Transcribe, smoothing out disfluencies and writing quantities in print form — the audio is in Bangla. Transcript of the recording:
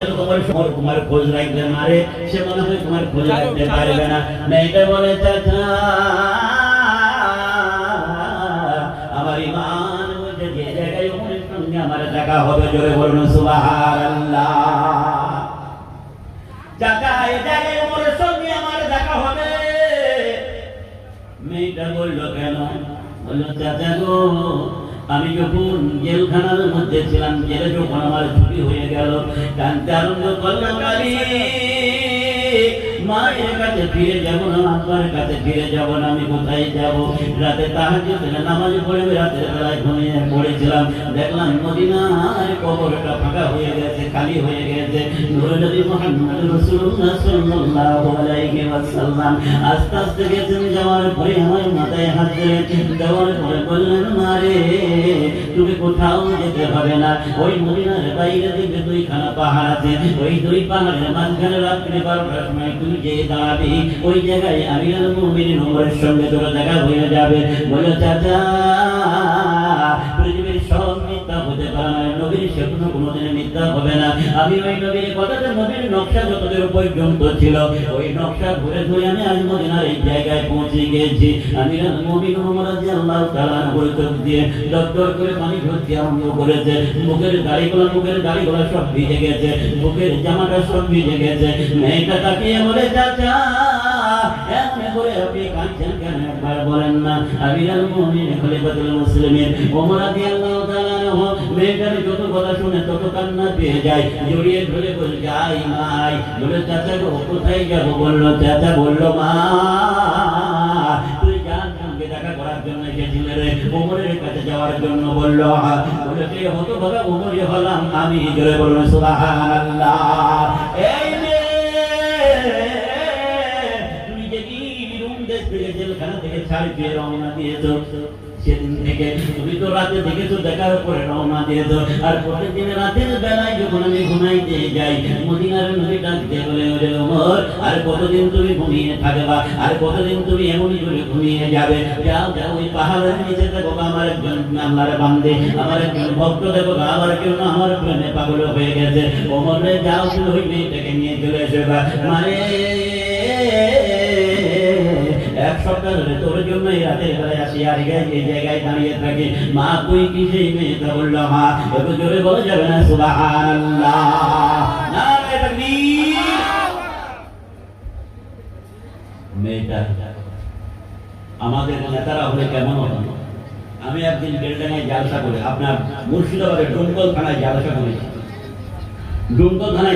তোমার খোঁজ রাখবে মারে, সে মনে হয় তোমার খোঁজ রাখতে পারবে না। মেয়েটা বলে চাচা আমার ইমান বলছে যে জায়গায় ওমরের সঙ্গে আমার দেখা হবে, জোরে বলুন সুবহানাল্লাহ। চাচা এই জায়গায় ওমরের সঙ্গে আমার দেখা হবে। মেয়েটা বলল কেন? বলল চাচা গো আমি যখন জেলখানার মধ্যে ছিলাম, জেলে যখন আমার ছুটি হয়ে গেল, কাঁদতে আরম্ভ করলাম মায়ের কাছে ফিরে যাব না, আব্বার কাছে ফিরে যাব না, আমি কোথায় যাব? রাতে তাহাজ্জুদের নামাজ পড়ে রাতের বেলায় ঘুমিয়ে পড়েছিলাম, দেখলাম মদিনার কবরটা ফাঁকা হয়ে গেছে, খালি হয়ে গেছে। নূর নবী মুহাম্মদ রাসূলুল্লাহ সাল্লাল্লাহু আলাইহি ওয়াসাল্লাম আস্তে আস্তে গেছেন, যাওয়ার পরে আমার মাথায় হাত দিলেন, দেওয়ার পরে বললেন মারে তুমি কোথাও যেতে হবে না, ওই মদিনার বাইরে দিকে দুইখানা পাহাড় আছে, ওই দুই পাহাড়ের মাঝখানে রাত্রি 12টার সময় তুমি যে দাঁড়াবি ওই জায়গায় আমিরুল মুমিনিন ওমরের সঙ্গে তোর দেখা হয়ে যাবে। বলে চাচা পৃথিবীর সব মিথ্যা হতে পারে না, নবীর স্বপ্ন কোনোদিন মিথ্যা হবে না। আমি ওই নবীর কথাতে নবীর নকশা যতদূর পর্যন্ত ছিল ওই নকশা ঘুরে ঘুরে আমি আজ মদিনার এই জায়গায় পৌঁছে গেছি। আমিরুল মুমিনিন ওমর রাদিয়াল্লাহু তাআলা বলে চোখ দিয়ে দরদর করে পানি ঝরতে আরম্ভ করেছে, মুখের দাড়িগুলো সব ভিজে গেছে, বুকের জামাটা সব ভিজে গেছে। মেয়েটা তাকিয়ে বলে চাচা এমন করে আপনি কাঁদছেন কেন, একবার বলেন না? আমিরুল মুমিনিন খলিফাতুল মুসলিমিন ওমর রাদিয়াল্লাহু তাআলা মেয়েটার যত কথা শুনে তত কান্না পেয়ে যায়, জড়িয়ে ধরে বলে যাই মাই। বলে চাচা গো কোথায় যাবো? বললো চাচা বললো মা তুই যার সঙ্গে দেখা করার জন্য এসেছিলে রে, ওমরের কাছে যাওয়ার জন্য। বললো বলে সে হতভাগা ওমরই হলাম আমি, জোরে বলুন সুবহানাল্লাহ। এই তুমি যেদিন রুম দেশ থেকে জেলখানা থেকে ছাড়ি পেয়ে রওনা দিয়েছো, সেদিন থেকে তুমি তো রাতে দেখেছো দেখার পরে রওনা দিয়েছো, আর প্রতিদিন রাতের বেলায় যখন আমি ঘুমাইতে যাই মদিনার নবী ডাকতে বলে ওরে ওমর আর কতদিন তুমি ঘুমিয়ে থাকবা, আর কতদিন তুমি এমনই করে ঘুমিয়ে যাবে? যাও যাও ওই পাহাড়ের নিচে দেখো আমার একজন আল্লাহর বান্দে, আমার একজন ভক্ত দেখো আমার কেউ না আমার প্রেমে পাগল হয়ে গেছে। ওমর রে যাও তুমি ওই মেয়েটাকে নিয়ে চলে এসো। মানে এক সপ্তাহ ধরে তোর জন্য এই রাতের বেলায় আসি আর এই জায়গায় দাঁড়িয়ে থাকি। মা তুই কি সেই মেয়েটা? বললো মা। একটু জোরে বলা যাবে না সুবহানাল্লাহ? নারে তাকবীর। মেয়েটা আমাদের নেতারা হলে কেমন হতো? আমি একদিন বেলডাঙ্গায় জালসা করে আপনার মুর্শিদাবাদের ডুমকল থানায় জালসা করেছি। ডুমকল থানায়